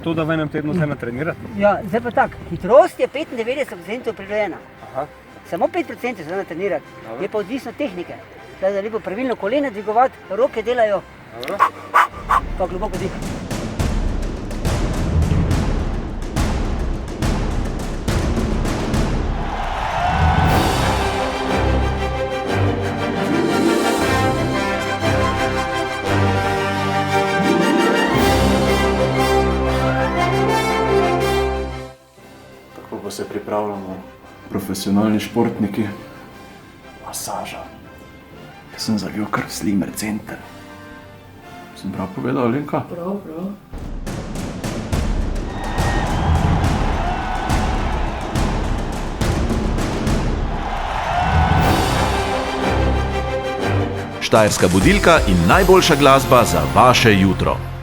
to, da v enem tednu se natrenirati? Ja, zdaj pa tako. Hitrost je 95% prirojena. Aha. Samo 5% se da natrenirati. Dobro. Je pa odvisno od tehnike. Zdaj, da lepo pravilno kolena dvigovati, roke delajo, Dobro. pa globoko dih. Tako pa se pripravljamo profesionalni športniki. Masaža. Jaz sem zavil kar v Slimer center. Sem prav povedal, Alenka? Prav. Štajerska budilka in najboljša glasba za vaše jutro.